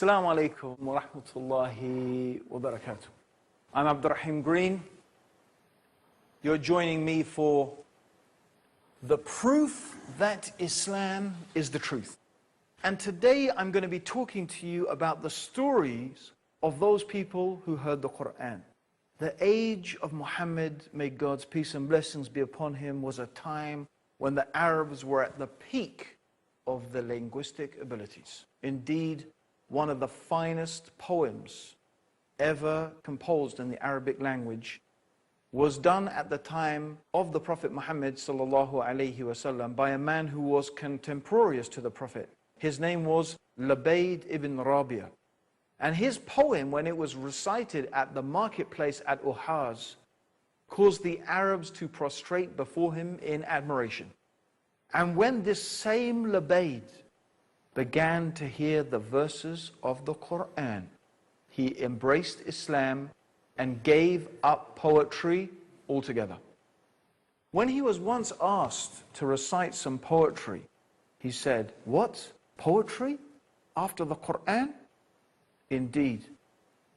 Assalamu alaikum wa rahmatullahi wa barakatuh. I'm Abdur Raheem Green. You're joining me for the proof that Islam is the truth. And today I'm going to be talking to you about the stories of those people who heard the Quran. The age of Muhammad, may God's peace and blessings be upon him, was a time when the Arabs were at the peak of their linguistic abilities. Indeed, one of the finest poems ever composed in the Arabic language was done at the time of the Prophet Muhammad sallallahu alaihi wasallam by a man who was contemporaneous to the Prophet. His name was Labayd ibn Rabia. And his poem, when it was recited at the marketplace at Uhaz, caused the Arabs to prostrate before him in admiration. And when this same Labayd began to hear the verses of the Quran, he embraced Islam and gave up poetry altogether. When he was once asked to recite some poetry, he said, "What? Poetry after the Quran?" Indeed,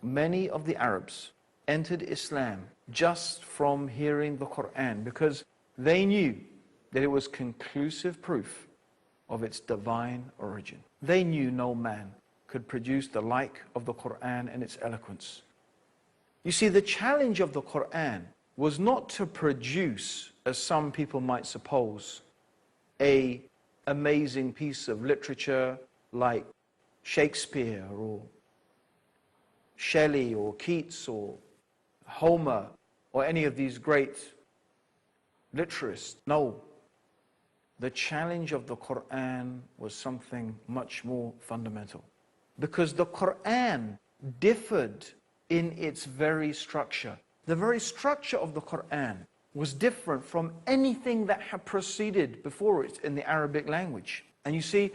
many of the Arabs entered Islam just from hearing the Quran because they knew that it was conclusive proof of its divine origin. They knew no man could produce the like of the Quran and its eloquence. You see, the challenge of the Quran was not to produce, as some people might suppose, an amazing piece of literature like Shakespeare or Shelley or Keats or Homer or any of these great literarists. No. The challenge of the Quran was something much more fundamental. Because the Quran differed in its very structure. The very structure of the Quran was different from anything that had preceded before it in the Arabic language. And you see,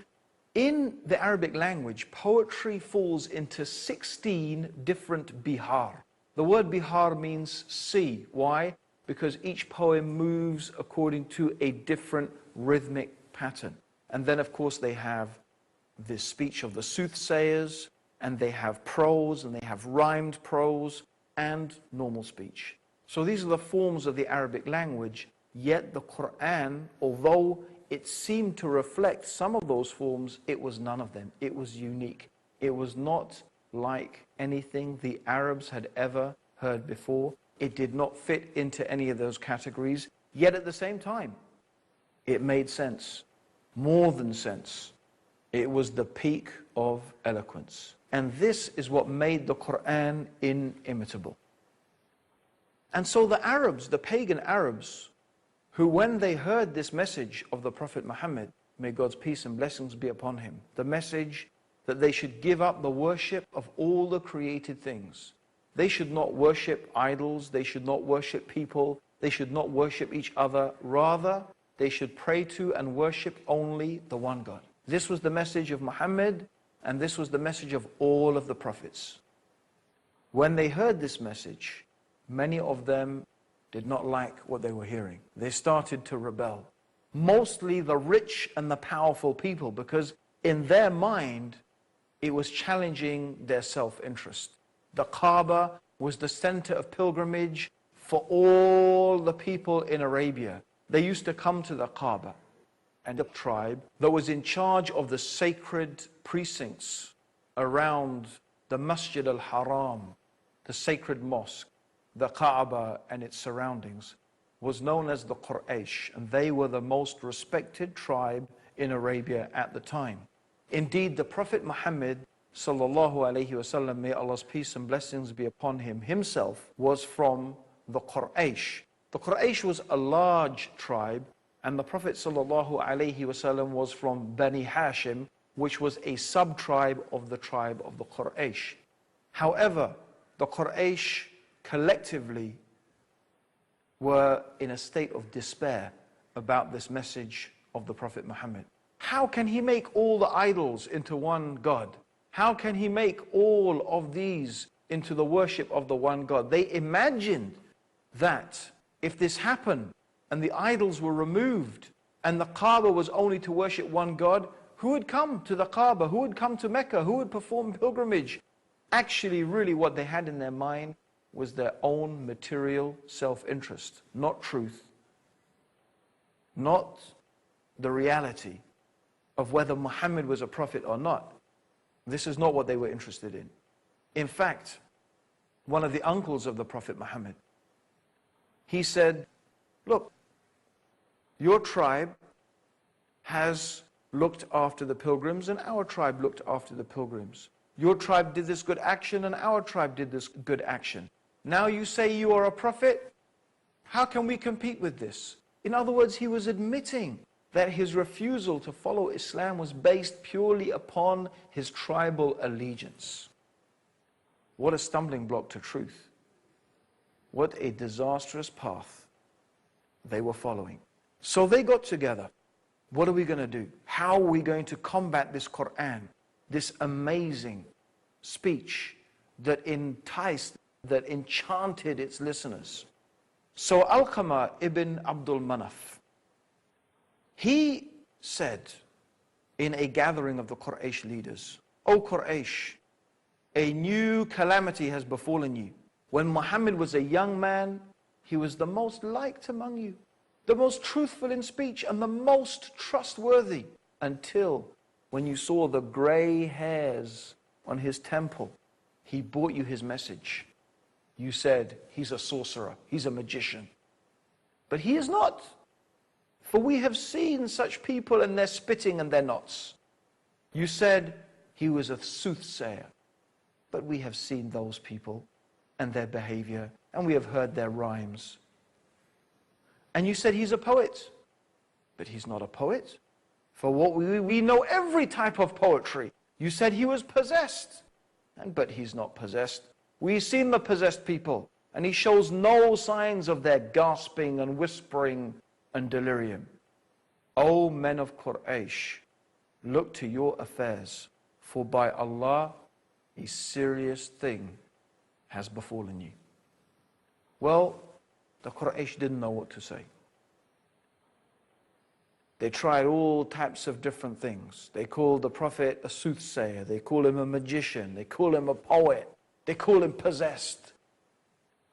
in the Arabic language, poetry falls into 16 different bihar. The word bihar means sea. Why? Because each poem moves according to a different rhythmic pattern. And then, of course, they have the speech of the soothsayers, and they have prose, and they have rhymed prose, and normal speech. So these are the forms of the Arabic language, yet the Quran, although it seemed to reflect some of those forms, it was none of them. It was unique. It was not like anything the Arabs had ever heard before. It did not fit into any of those categories, yet at the same time, it made sense, more than sense. It was the peak of eloquence. And this is what made the Quran inimitable. And so the Arabs, the pagan Arabs, who when they heard this message of the Prophet Muhammad, may God's peace and blessings be upon him, the message that they should give up the worship of all the created things. They should not worship idols, they should not worship people, they should not worship each other. Rather, they should pray to and worship only the one God. This was the message of Muhammad, and this was the message of all of the prophets. When they heard this message, many of them did not like what they were hearing. They started to rebel. Mostly the rich and the powerful people, because in their mind, it was challenging their self-interest. The Kaaba was the center of pilgrimage for all the people in Arabia. They used to come to the Kaaba, and the tribe that was in charge of the sacred precincts around the Masjid al-Haram, the sacred mosque, the Kaaba and its surroundings, was known as the Quraysh, and they were the most respected tribe in Arabia at the time. Indeed, the Prophet Muhammad sallallahu alaihi wasallam, may Allah's peace and blessings be upon him, himself was from the Quraysh. The Quraysh was a large tribe, and the Prophet sallallahu alaihi wasallam was from Bani Hashim, which was a sub-tribe of the tribe of the Quraysh. However, the Quraysh collectively were in a state of despair about this message of the Prophet Muhammad. How can he make all the idols into one God? How can he make all of these into the worship of the one God? They imagined that if this happened and the idols were removed and the Kaaba was only to worship one God, who would come to the Kaaba, who would come to Mecca, who would perform pilgrimage. Actually, really what they had in their mind was their own material self-interest, not truth, not the reality of whether Muhammad was a prophet or not. This is not what they were interested in. In fact, one of the uncles of the Prophet Muhammad, he said, look, your tribe has looked after the pilgrims and our tribe looked after the pilgrims. Your tribe did this good action and our tribe did this good action. Now you say you are a prophet? How can we compete with this? In other words, he was admitting that his refusal to follow Islam was based purely upon his tribal allegiance. What a stumbling block to truth. What a disastrous path they were following. So they got together. What are we going to do? How are we going to combat this Quran, this amazing speech that enticed, that enchanted its listeners? So Alqamah ibn Abdul Manaf, he said in a gathering of the Quraysh leaders, O Quraysh, a new calamity has befallen you. When Muhammad was a young man, he was the most liked among you, the most truthful in speech and the most trustworthy, until when you saw the gray hairs on his temple, he brought you his message. You said, he's a sorcerer, he's a magician. But he is not. For we have seen such people and their spitting and their knots. You said he was a soothsayer. But we have seen those people and their behavior, and we have heard their rhymes. And you said he's a poet. But he's not a poet. For what we know every type of poetry. You said he was possessed. But he's not possessed. We've seen the possessed people, and he shows no signs of their gasping and whispering and delirium. O men of Quraysh, look to your affairs, for by Allah, a serious thing has befallen you. Well, the Quraysh didn't know what to say. They tried all types of different things. They called the Prophet a soothsayer. They called him a magician. They called him a poet. They called him possessed.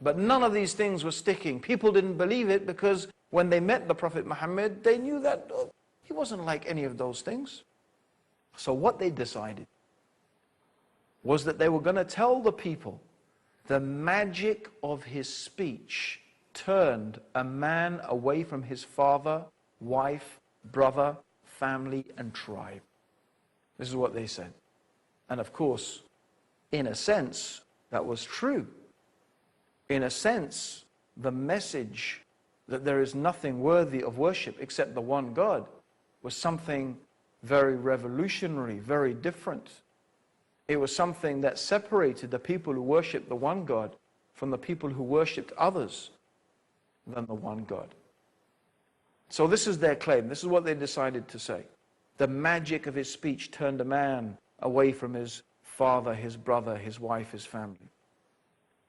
But none of these things were sticking. People didn't believe it because when they met the Prophet Muhammad, they knew that he wasn't like any of those things. So what they decided was that they were going to tell the people the magic of his speech turned a man away from his father, wife, brother, family, and tribe. This is what they said. And of course, in a sense, that was true. In a sense, the message that there is nothing worthy of worship except the one God was something very revolutionary, very different. It was something that separated the people who worshipped the one God from the people who worshipped others than the one God. So this is their claim. This is what they decided to say. The magic of his speech turned a man away from his father, his brother, his wife, his family.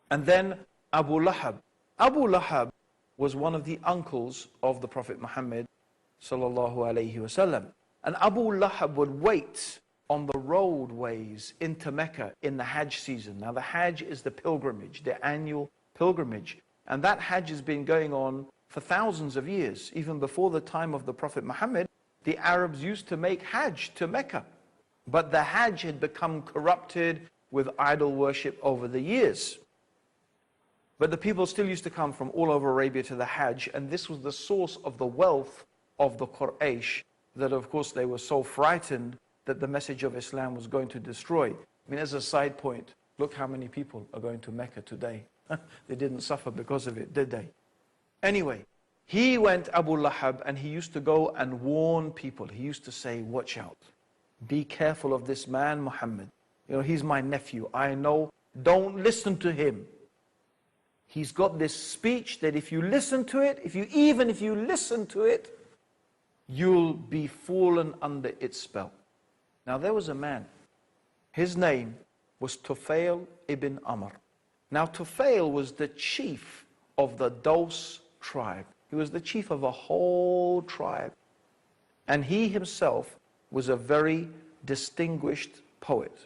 And then Abu Lahab. Abu Lahab was one of the uncles of the Prophet Muhammad sallallahu alaihi wasallam. And Abu Lahab would wait on the roadways into Mecca in the Hajj season. Now the Hajj is the pilgrimage, the annual pilgrimage. And that Hajj has been going on for thousands of years. Even before the time of the Prophet Muhammad, the Arabs used to make Hajj to Mecca. But the Hajj had become corrupted with idol worship over the years. But the people still used to come from all over Arabia to the Hajj, and this was the source of the wealth of the Quraysh, that of course they were so frightened that the message of Islam was going to destroy. I mean, as a side point, look how many people are going to Mecca today. They didn't suffer because of it, did they? Anyway, he went, Abu Lahab, and he used to go and warn people. He used to say, watch out. Be careful of this man, Muhammad. You know, he's my nephew. I know. Don't listen to him. He's got this speech that if you listen to it, even if you listen to it, you'll be fallen under its spell. Now there was a man. His name was Tufail ibn Amr. Now Tufail was the chief of the Daws tribe. He was the chief of a whole tribe. And he himself was a very distinguished poet.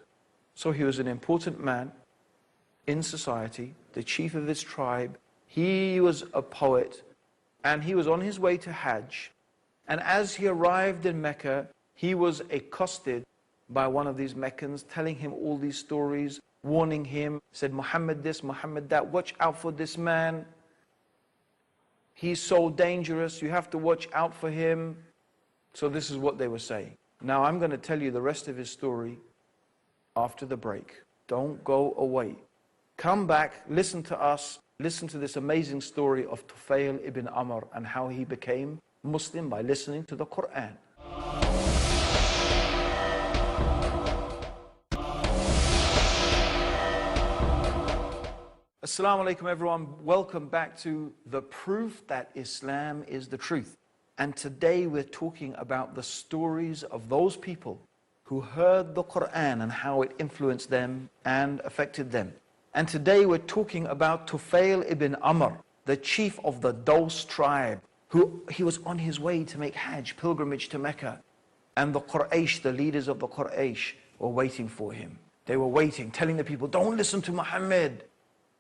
So he was an important man in society, the chief of his tribe. He was a poet, and he was on his way to Hajj. And as he arrived in Mecca, he was accosted by one of these Meccans, telling him all these stories, warning him, said, Muhammad this, Muhammad that, watch out for this man. He's so dangerous, you have to watch out for him. So this is what they were saying. Now I'm going to tell you the rest of his story after the break. Don't go away. Come back, listen to us, listen to this amazing story of Tufail ibn Amr and how he became Muslim by listening to the Quran. Assalamu alaikum everyone, welcome back to The Proof That Islam is the Truth. And today we're talking about the stories of those people who heard the Quran and how it influenced them and affected them. And today we're talking about Tufail ibn Amr, the chief of the Daws tribe, he was on his way to make Hajj, pilgrimage to Mecca. And the Quraysh, the leaders of the Quraysh, were waiting for him. They were waiting, telling the people, don't listen to Muhammad.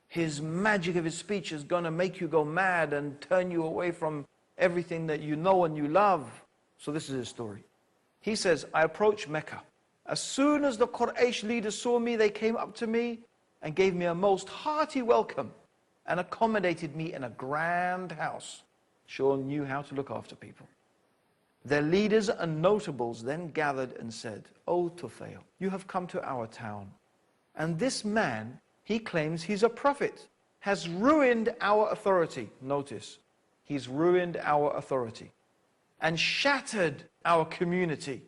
His magic of his speech is going to make you go mad and turn you away from everything that you know and you love. So this is his story. He says, I approached Mecca. As soon as the Quraysh leaders saw me, they came up to me and gave me a most hearty welcome and accommodated me in a grand house. Sure knew how to look after people. Their leaders and notables then gathered and said, O Tufail, you have come to our town, and this man, he claims he's a prophet, has ruined our authority. Notice, he's ruined our authority and shattered our community.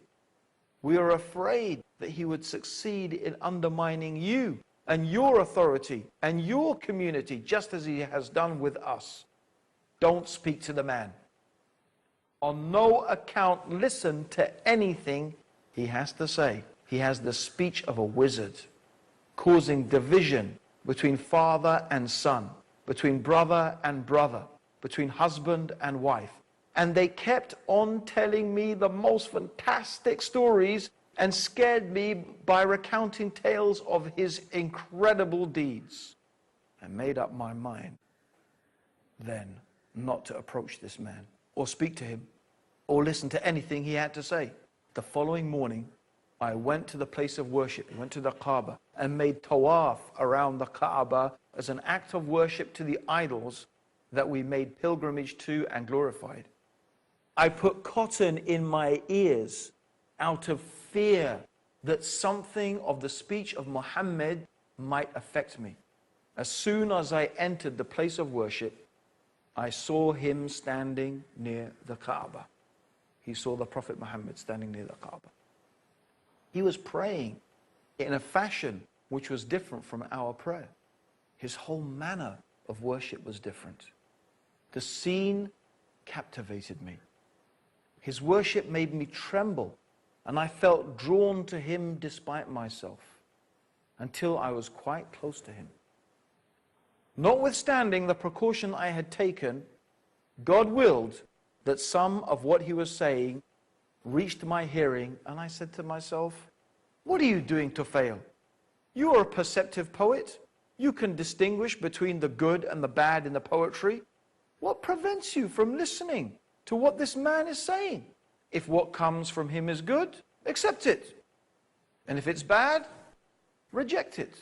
We are afraid that he would succeed in undermining you and your authority and your community, just as he has done with us. Don't speak to the man. On no account listen to anything he has to say. He has the speech of a wizard, causing division between father and son, between brother and brother, between husband and wife. And they kept on telling me the most fantastic stories and scared me by recounting tales of his incredible deeds. I made up my mind then not to approach this man or speak to him or listen to anything he had to say. The following morning, I went to the place of worship, went to the Kaaba and made tawaf around the Kaaba as an act of worship to the idols that we made pilgrimage to and glorified. I put cotton in my ears out of fear that something of the speech of Muhammad might affect me. As soon as I entered the place of worship, I saw him standing near the Kaaba. He saw the Prophet Muhammad standing near the Kaaba. He was praying in a fashion which was different from our prayer. His whole manner of worship was different. The scene captivated me. His worship made me tremble, and I felt drawn to him despite myself, until I was quite close to him. Notwithstanding the precaution I had taken, God willed that some of what he was saying reached my hearing, and I said to myself, what are you doing, Tufail? You are a perceptive poet. You can distinguish between the good and the bad in the poetry. What prevents you from listening to what this man is saying? If what comes from him is good, accept it. And if it's bad, reject it.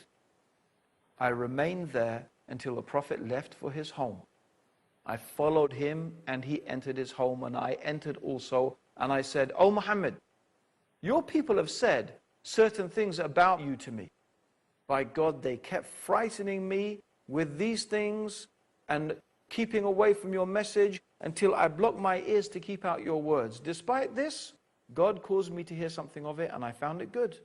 I remained there until the Prophet left for his home. I followed him and he entered his home, and I entered also, and I said, O Muhammad, your people have said certain things about you to me. By God, they kept frightening me with these things and keeping away from your message until I blocked my ears to keep out your words. Despite this, God caused me to hear something of it, and I found it good.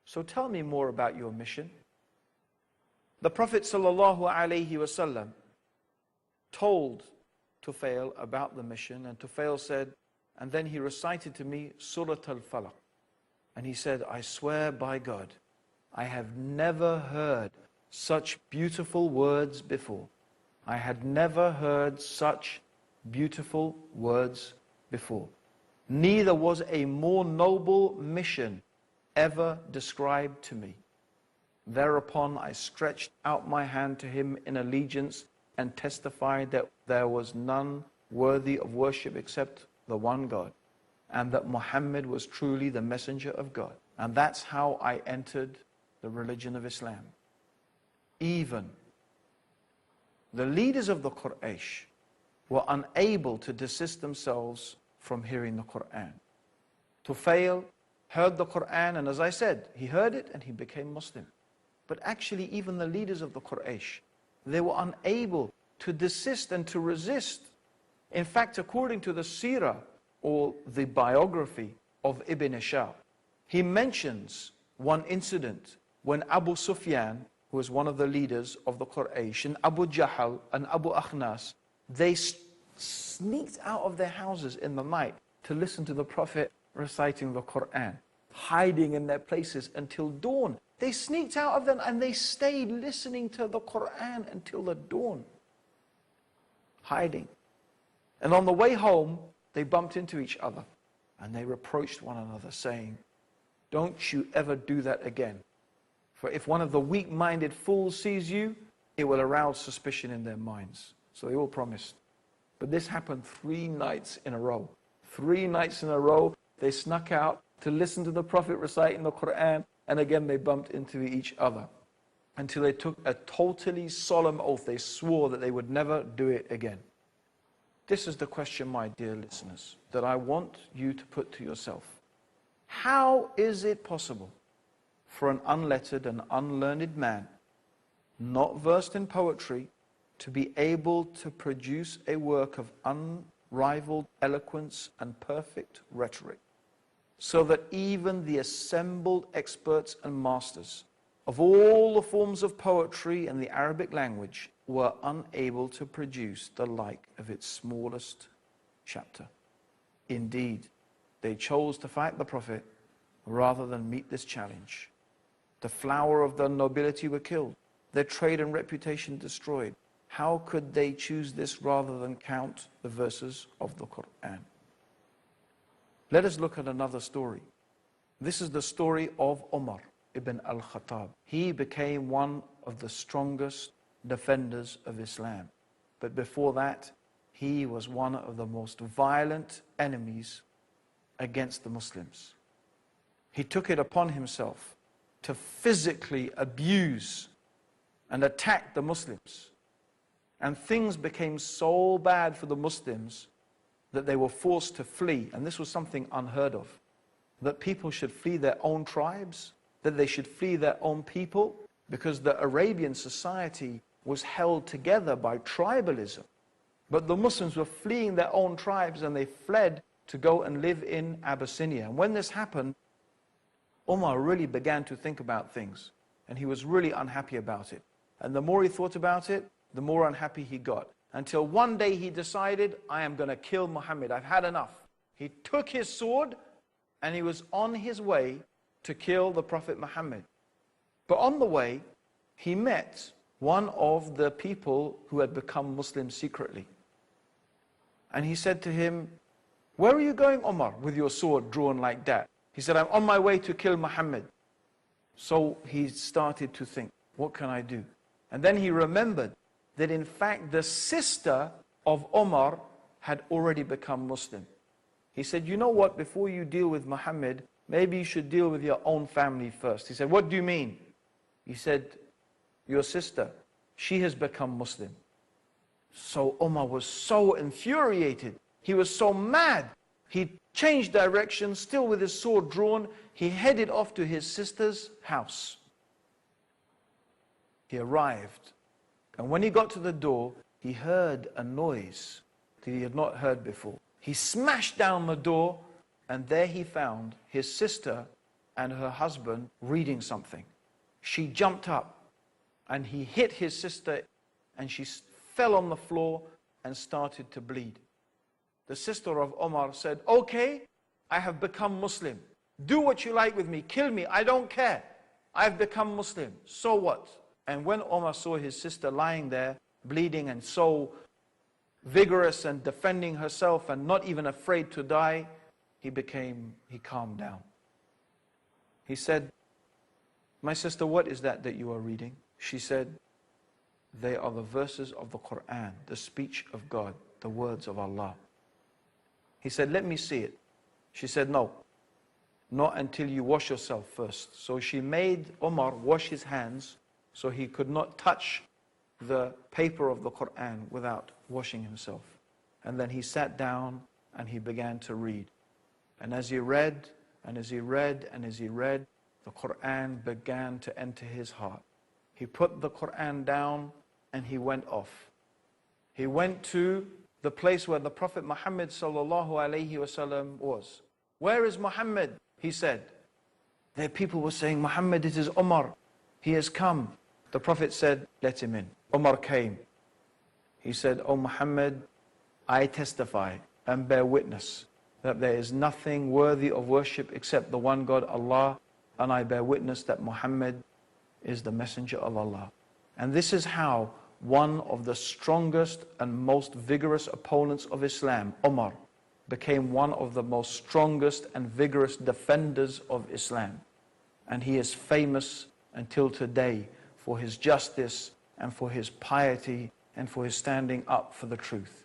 So tell me more about your mission. The Prophet ﷺ told Tufail about the mission, and Tufail said, and then he recited to me Subtitle. And he said, I swear by God, I have never heard such beautiful words before. I had never heard such beautiful words before. Neither was a more noble mission ever described to me. Thereupon I stretched out my hand to him in allegiance and testified that there was none worthy of worship except the one God, and that Muhammad was truly the messenger of God. And that's how I entered the religion of Islam. Even the leaders of the Quraysh were unable to desist themselves from hearing the Quran. Tufail heard the Quran, and as I said, he heard it and he became Muslim. But actually, even the leaders of the Quraysh, they were unable to desist and to resist. In fact, according to the seerah, or the biography of Ibn Ishaq, he mentions one incident when Abu Sufyan, who was one of the leaders of the Quraysh, and Abu Jahl and Abu Akhnas, they sneaked out of their houses in the night to listen to the Prophet reciting the Quran, hiding in their places until dawn. They sneaked out of them and they stayed listening to the Quran until the dawn, hiding. And on the way home, they bumped into each other and they reproached one another, saying, "Don't you ever do that again. For if one of the weak-minded fools sees you, it will arouse suspicion in their minds." So they all promised. But this happened 3 nights in a row. 3 nights in a row, they snuck out to listen to the Prophet reciting the Quran, and again they bumped into each other until they took a totally solemn oath. They swore that they would never do it again. This is the question, my dear listeners, that I want you to put to yourself. How is it possible for an unlettered and unlearned man, not versed in poetry, to be able to produce a work of unrivaled eloquence and perfect rhetoric, so that even the assembled experts and masters of all the forms of poetry and the Arabic language were unable to produce the like of its smallest chapter? Indeed, they chose to fight the Prophet rather than meet this challenge. The flower of the nobility were killed, their trade and reputation destroyed. How could they choose this rather than count the verses of the Quran? Let us look at another story. This is the story of Umar ibn al-Khattab. He became one of the strongest defenders of Islam. But before that, he was one of the most violent enemies against the Muslims. He took it upon himself to physically abuse and attack the Muslims. And things became so bad for the Muslims that they were forced to flee. And this was something unheard of. That people should flee their own tribes, that they should flee their own people, because the Arabian society was held together by tribalism. But the Muslims were fleeing their own tribes and they fled to go and live in Abyssinia. And when this happened, Umar really began to think about things. And he was really unhappy about it. And the more he thought about it, the more unhappy he got. Until one day he decided, I am going to kill Muhammad. I've had enough. He took his sword and he was on his way to kill the Prophet Muhammad. But on the way, he met one of the people who had become Muslim secretly. And he said to him, "Where are you going, Umar, with your sword drawn like that?" He said, "I'm on my way to kill Muhammad." So he started to think, what can I do? And then he remembered that in fact the sister of Umar had already become Muslim. He said, "You know what, before you deal with Muhammad, maybe you should deal with your own family first." He said, "What do you mean?" He said, "Your sister, she has become Muslim." So Umar was so infuriated. He was so mad. He changed direction, still with his sword drawn. He headed off to his sister's house. He arrived. And when he got to the door, he heard a noise that he had not heard before. He smashed down the door, and there he found his sister and her husband reading something. She jumped up, and he hit his sister, and she fell on the floor and started to bleed. The sister of Omar said, "Okay, I have become Muslim. Do what you like with me. Kill me. I don't care. I've become Muslim. So what?" And when Omar saw his sister lying there, bleeding and so vigorous and defending herself and not even afraid to die, he calmed down. He said, "My sister, what is that you are reading?" She said, "They are the verses of the Quran, the speech of God, the words of Allah." He said, "Let me see it." She said, "No, not until you wash yourself first." So she made Umar wash his hands so he could not touch the paper of the Quran without washing himself. And then he sat down and he began to read. And as he read, and as he read, and as he read, the Quran began to enter his heart. He put the Quran down and he went off. He went to the place where the Prophet Muhammad sallallahu alaihi wasallam was. "Where is Muhammad?" he said. There people were saying, "Muhammad, it is Umar. He has come." The Prophet said, "Let him in." Umar came. He said, "O Muhammad, I testify and bear witness that there is nothing worthy of worship except the one God, Allah, and I bear witness that Muhammad is the messenger of Allah." And this is how one of the strongest and most vigorous opponents of Islam, Umar, became one of the most strongest and vigorous defenders of Islam. And he is famous until today for his justice and for his piety and for his standing up for the truth.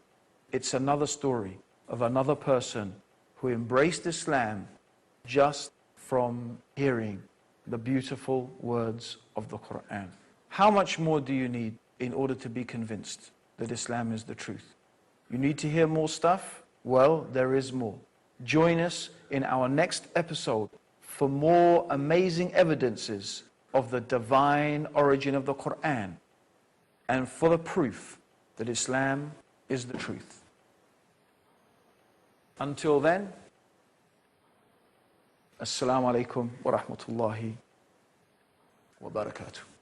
It's another story of another person who embraced Islam just from hearing the beautiful words of the Quran. How much more do you need in order to be convinced that Islam is the truth? You need to hear more stuff? Well, there is more. Join us in our next episode for more amazing evidences of the divine origin of the Quran and for the proof that Islam is the truth. Until then, Assalamu alaikum wa rahmatullahi wa barakatuh.